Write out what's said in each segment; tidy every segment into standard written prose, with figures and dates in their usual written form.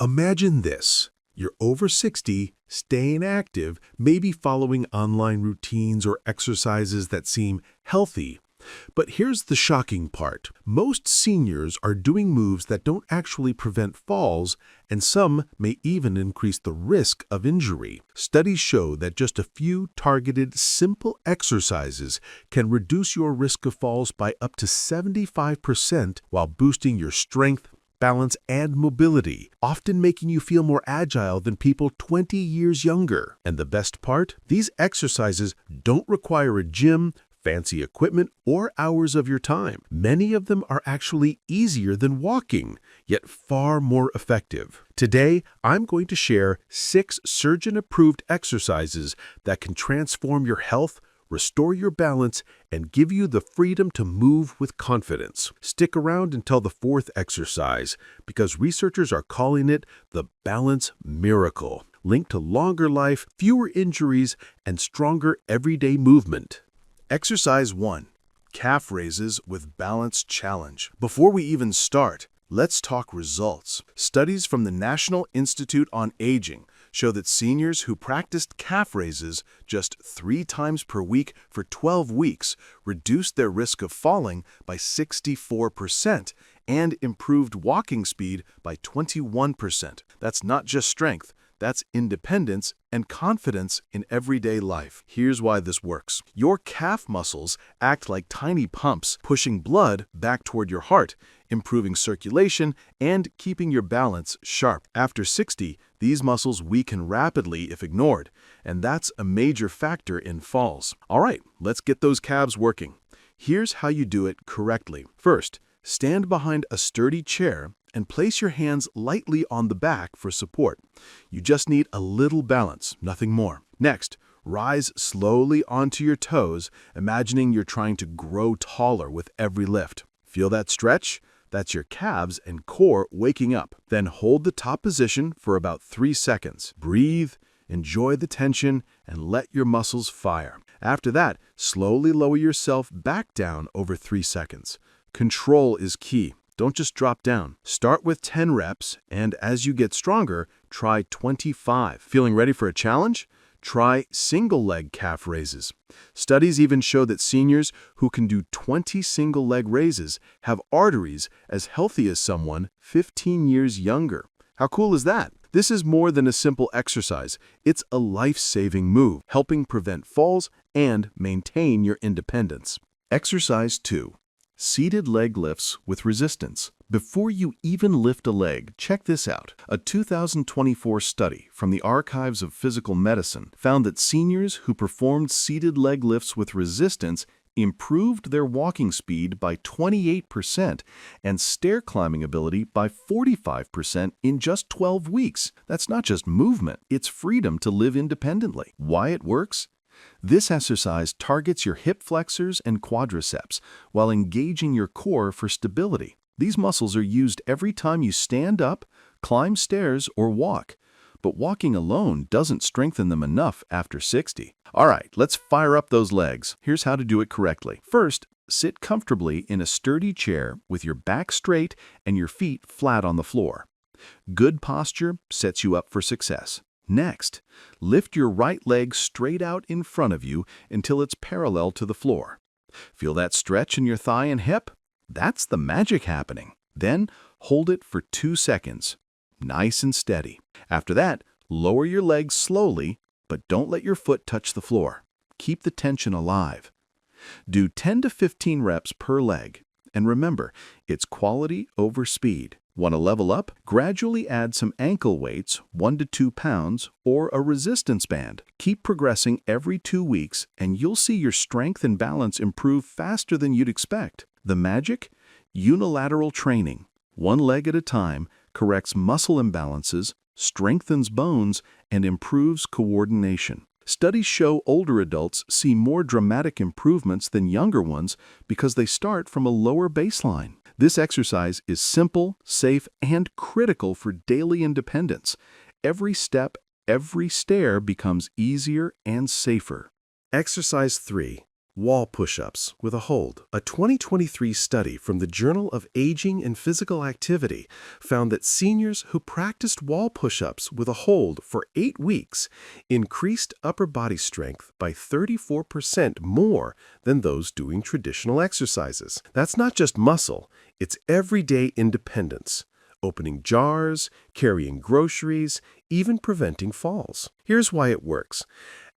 Imagine this. You're over 60, staying active, maybe following online routines or exercises that seem healthy. But here's the shocking part. Most seniors are doing moves that don't actually prevent falls, and some may even increase the risk of injury. Studies show that just a few targeted, simple exercises can reduce your risk of falls by up to 75% while boosting your strength, balance, and mobility, often making you feel more agile than people 20 years younger. And the best part? These exercises don't require a gym, fancy equipment, or hours of your time. Many of them are actually easier than walking, yet far more effective. Today, I'm going to share 6 surgeon-approved exercises that can transform your health, restore your balance, and give you the freedom to move with confidence. Stick around until the 4th exercise, because researchers are calling it the balance miracle, linked to longer life, fewer injuries, and stronger everyday movement. Exercise 1. Calf raises with balance challenge. Before we even start, let's talk results. Studies from the National Institute on Aging show that seniors who practiced calf raises just 3 times per week for 12 weeks reduced their risk of falling by 64% and improved walking speed by 21%. That's not just strength. That's independence and confidence in everyday life. Here's why this works. Your calf muscles act like tiny pumps, pushing blood back toward your heart, improving circulation, and keeping your balance sharp. After 60, these muscles weaken rapidly if ignored, and that's a major factor in falls. All right, let's get those calves working. Here's how you do it correctly. First, stand behind a sturdy chair and place your hands lightly on the back for support. You just need a little balance, nothing more. Next, rise slowly onto your toes, imagining you're trying to grow taller with every lift. Feel that stretch? That's your calves and core waking up. Then hold the top position for about 3 seconds. Breathe, enjoy the tension, and let your muscles fire. After that, slowly lower yourself back down over 3 seconds. Control is key. Don't just drop down. Start with 10 reps, and as you get stronger, try 25. Feeling ready for a challenge? Try single-leg calf raises. Studies even show that seniors who can do 20 single-leg raises have arteries as healthy as someone 15 years younger. How cool is that? This is more than a simple exercise. It's a life-saving move, helping prevent falls and maintain your independence. Exercise 2. Seated leg lifts with resistance. Before you even lift a leg, check this out. A 2024 study from the Archives of Physical Medicine found that seniors who performed seated leg lifts with resistance improved their walking speed by 28% and stair climbing ability by 45% in just 12 weeks. That's not just movement, it's freedom to live independently. Why it works? This exercise targets your hip flexors and quadriceps while engaging your core for stability. These muscles are used every time you stand up, climb stairs, or walk. But walking alone doesn't strengthen them enough after 60. All right, let's fire up those legs. Here's how to do it correctly. First, sit comfortably in a sturdy chair with your back straight and your feet flat on the floor. Good posture sets you up for success. Next, lift your right leg straight out in front of you until it's parallel to the floor. Feel that stretch in your thigh and hip? That's the magic happening. Then, hold it for 2 seconds. Nice and steady. After that, lower your legs slowly, but don't let your foot touch the floor. Keep the tension alive. Do 10 to 15 reps per leg. And remember, it's quality over speed. Want to level up? Gradually add some ankle weights, 1 to 2 pounds, or a resistance band. Keep progressing every 2 weeks, and you'll see your strength and balance improve faster than you'd expect. The magic? Unilateral training. One leg at a time corrects muscle imbalances, strengthens bones, and improves coordination. Studies show older adults see more dramatic improvements than younger ones because they start from a lower baseline. This exercise is simple, safe, and critical for daily independence. Every step, every stair becomes easier and safer. Exercise 3. Wall push-ups with a hold. A 2023 study from the Journal of Aging and Physical Activity found that seniors who practiced wall push-ups with a hold for 8 weeks increased upper body strength by 34% more than those doing traditional exercises. That's not just muscle, it's everyday independence. Opening jars, carrying groceries, even preventing falls. Here's why it works.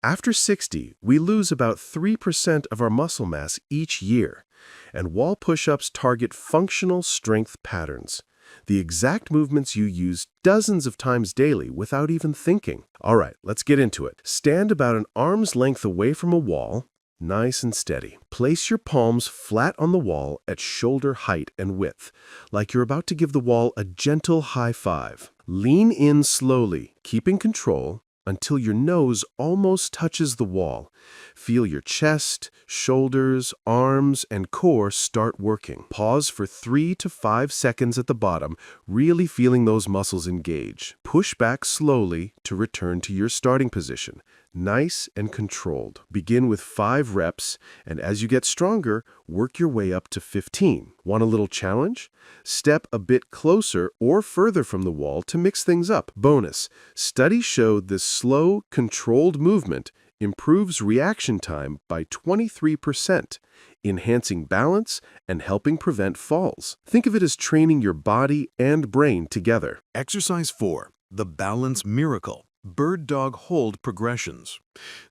After 60, we lose about 3% of our muscle mass each year, and wall push-ups target functional strength patterns, the exact movements you use dozens of times daily without even thinking. All right, let's get into it. Stand about an arm's length away from a wall, nice and steady. Place your palms flat on the wall at shoulder height and width, like you're about to give the wall a gentle high five. Lean in slowly, keeping control, until your nose almost touches the wall. Feel your chest, shoulders, arms, and core start working. Pause for 3 to 5 seconds at the bottom, really feeling those muscles engage. Push back slowly to return to your starting position. Nice and controlled. Begin with 5 reps, and as you get stronger, work your way up to 15. Want a little challenge? Step a bit closer or further from the wall to mix things up. Bonus: studies showed this slow, controlled movement improves reaction time by 23%, enhancing balance and helping prevent falls. Think of it as training your body and brain together. Exercise 4. The Balance Miracle. Bird Dog Hold Progressions.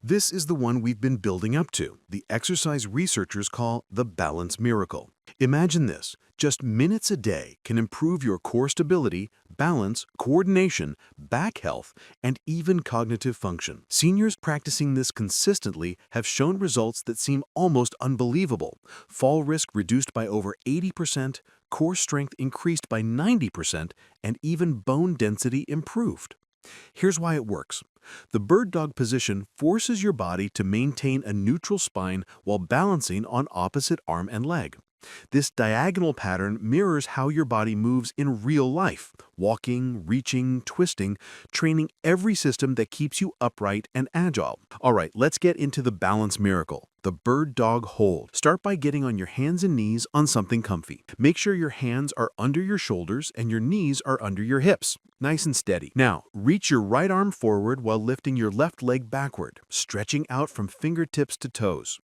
This is the one we've been building up to, the exercise researchers call the Balance Miracle. Imagine this: just minutes a day can improve your core stability, balance, coordination, back health, and even cognitive function. Seniors practicing this consistently have shown results that seem almost unbelievable. Fall risk reduced by over 80%, core strength increased by 90%, and even bone density improved. Here's why it works. The bird dog position forces your body to maintain a neutral spine while balancing on opposite arm and leg. This diagonal pattern mirrors how your body moves in real life, walking, reaching, twisting, training every system that keeps you upright and agile. All right, let's get into the balance miracle, the bird dog hold. Start by getting on your hands and knees on something comfy. Make sure your hands are under your shoulders and your knees are under your hips. Nice and steady. Now, reach your right arm forward while lifting your left leg backward, stretching out from fingertips to toes.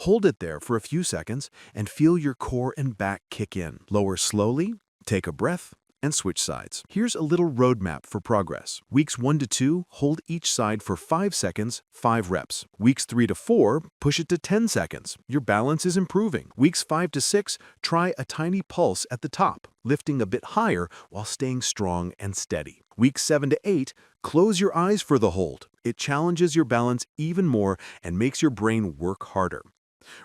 Hold it there for a few seconds and feel your core and back kick in. Lower slowly, take a breath, and switch sides. Here's a little roadmap for progress. Weeks 1 to 2, hold each side for 5 seconds, 5 reps. Weeks 3 to 4, push it to 10 seconds. Your balance is improving. Weeks 5 to 6, try a tiny pulse at the top, lifting a bit higher while staying strong and steady. Weeks 7 to 8, close your eyes for the hold. It challenges your balance even more and makes your brain work harder.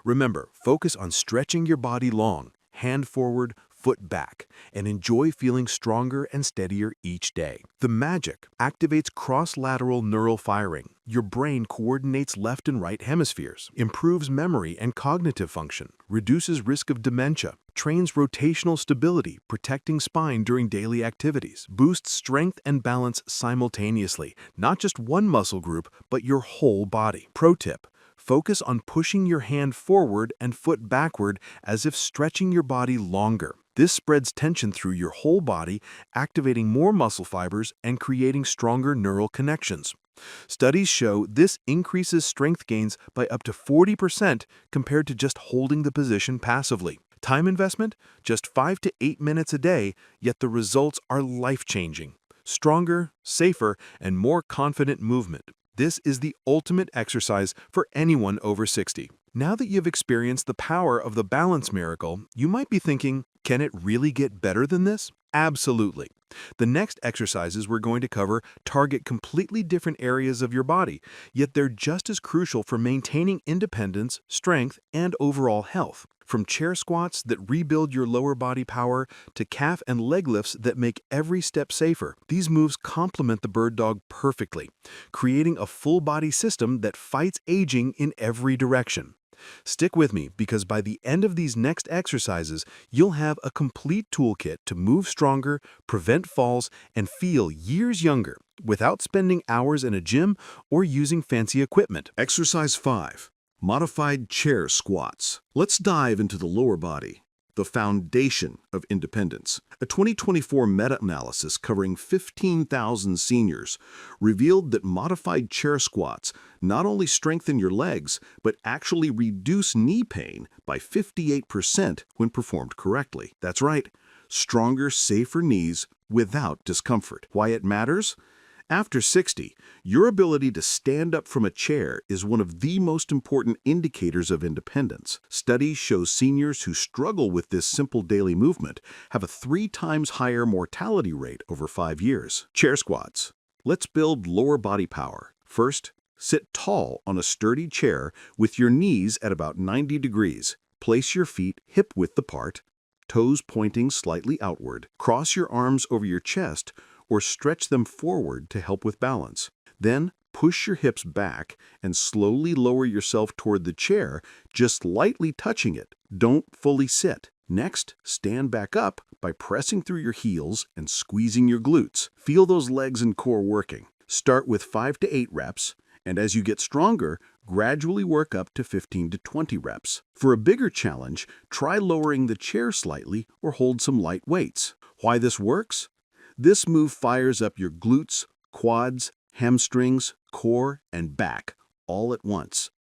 Remember, focus on stretching your body long, hand forward, foot back, and enjoy feeling stronger and steadier each day. The magic activates cross-lateral neural firing. Your brain coordinates left and right hemispheres, improves memory and cognitive function, reduces risk of dementia, trains rotational stability, protecting spine during daily activities, boosts strength and balance simultaneously, not just one muscle group, but your whole body. Pro tip: focus on pushing your hand forward and foot backward as if stretching your body longer. This spreads tension through your whole body, activating more muscle fibers and creating stronger neural connections. Studies show this increases strength gains by up to 40% compared to just holding the position passively. Time investment? Just 5 to 8 minutes a day, yet the results are life-changing. Stronger, safer, and more confident movement. This is the ultimate exercise for anyone over 60. Now that you've experienced the power of the balance miracle, you might be thinking, can it really get better than this? Absolutely. The next exercises we're going to cover target completely different areas of your body, yet they're just as crucial for maintaining independence, strength, and overall health. From chair squats that rebuild your lower body power to calf and leg lifts that make every step safer, these moves complement the bird dog perfectly, creating a full body system that fights aging in every direction. Stick with me because by the end of these next exercises, you'll have a complete toolkit to move stronger, prevent falls, and feel years younger without spending hours in a gym or using fancy equipment. Exercise 5. Modified chair squats. Let's dive into the lower body, the foundation of independence. A 2024 meta-analysis covering 15,000 seniors revealed that modified chair squats not only strengthen your legs, but actually reduce knee pain by 58% when performed correctly. That's right, stronger, safer knees without discomfort. Why it matters? After 60, your ability to stand up from a chair is one of the most important indicators of independence. Studies show seniors who struggle with this simple daily movement have a 3 times higher mortality rate over 5 years. Chair squats. Let's build lower body power. First, sit tall on a sturdy chair with your knees at about 90 degrees. Place your feet hip-width apart, toes pointing slightly outward. Cross your arms over your chest or stretch them forward to help with balance. Then, push your hips back and slowly lower yourself toward the chair, just lightly touching it. Don't fully sit. Next, stand back up by pressing through your heels and squeezing your glutes. Feel those legs and core working. Start with 5 to 8 reps, and as you get stronger, gradually work up to 15 to 20 reps. For a bigger challenge, try lowering the chair slightly or hold some light weights. Why this works? This move fires up your glutes, quads, hamstrings, core, and back all at once.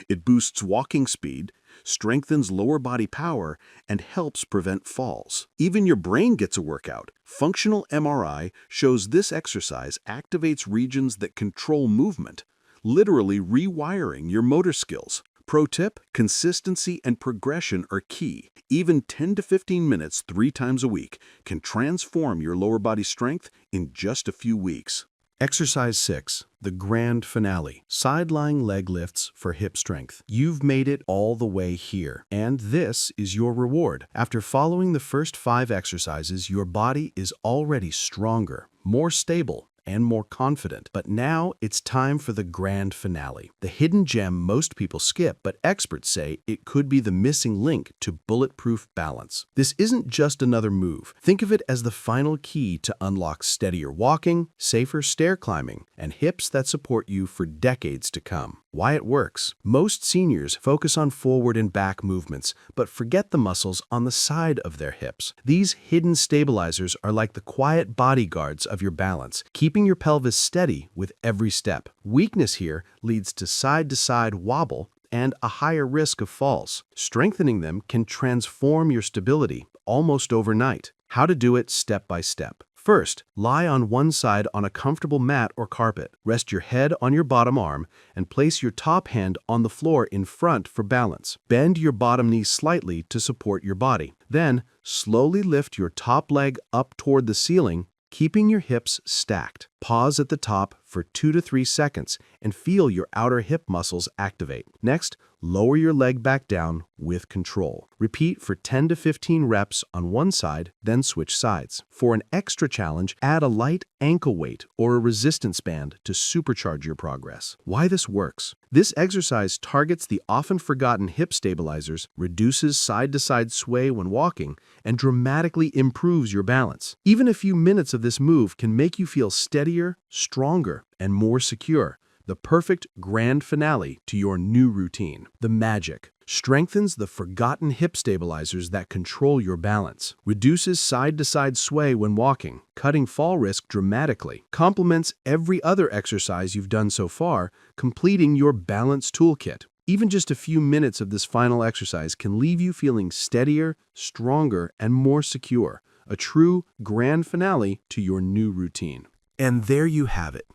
It boosts walking speed, strengthens lower body power, and helps prevent falls. Even your brain gets a workout. Functional MRI shows this exercise activates regions that control movement, literally rewiring your motor skills. Pro tip, consistency and progression are key. Even 10 to 15 minutes 3 times a week can transform your lower body strength in just a few weeks. Exercise 6, the grand finale, side-lying leg lifts for hip strength. You've made it all the way here, and this is your reward. After following the first 5 exercises, your body is already stronger, more stable, and more confident. But now it's time for the grand finale, the hidden gem most people skip, but experts say it could be the missing link to bulletproof balance. This isn't just another move. Think of it as the final key to unlock steadier walking, safer stair climbing, and hips that support you for decades to come. Why it works. Most seniors focus on forward and back movements, but forget the muscles on the side of their hips. These hidden stabilizers are like the quiet bodyguards of your balance, keeping your pelvis steady with every step. Weakness here leads to side-to-side wobble and a higher risk of falls. Strengthening them can transform your stability almost overnight. How to do it step by step. First, lie on one side on a comfortable mat or carpet. Rest your head on your bottom arm and place your top hand on the floor in front for balance. Bend your bottom knee slightly to support your body. Then, slowly lift your top leg up toward the ceiling, keeping your hips stacked. Pause at the top for 2 to 3 seconds and feel your outer hip muscles activate. Next, lower your leg back down with control. Repeat for 10 to 15 reps on one side, then switch sides. For an extra challenge, add a light ankle weight or a resistance band to supercharge your progress. Why this works? This exercise targets the often forgotten hip stabilizers, reduces side-to-side sway when walking, and dramatically improves your balance. Even a few minutes of this move can make you feel steadier, stronger, and more secure. The perfect grand finale to your new routine. The magic strengthens the forgotten hip stabilizers that control your balance, reduces side-to-side sway when walking, cutting fall risk dramatically, complements every other exercise you've done so far, completing your balance toolkit. Even just a few minutes of this final exercise can leave you feeling steadier, stronger, and more secure. A true grand finale to your new routine. And there you have it.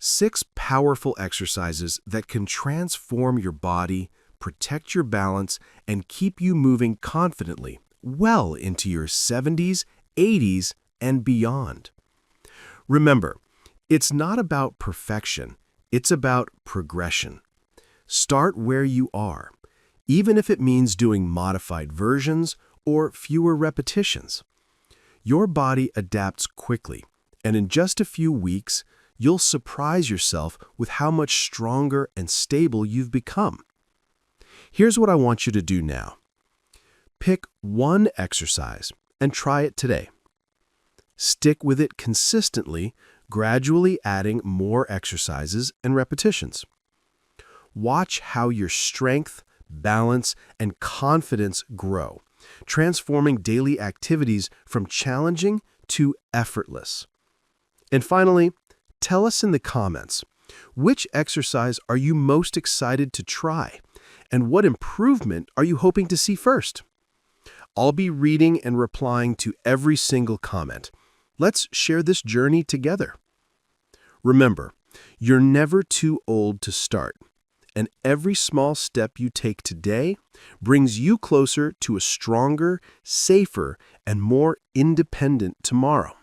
6 powerful exercises that can transform your body, protect your balance, and keep you moving confidently well into your 70s, 80s, and beyond. Remember, it's not about perfection, it's about progression. Start where you are, even if it means doing modified versions or fewer repetitions. Your body adapts quickly, and in just a few weeks, you'll surprise yourself with how much stronger and stable you've become. Here's what I want you to do now. Pick one exercise and try it today. Stick with it consistently, gradually adding more exercises and repetitions. Watch how your strength, balance, and confidence grow, transforming daily activities from challenging to effortless. And finally, tell us in the comments, which exercise are you most excited to try? And what improvement are you hoping to see first? I'll be reading and replying to every single comment. Let's share this journey together. Remember, you're never too old to start, and every small step you take today brings you closer to a stronger, safer, and more independent tomorrow.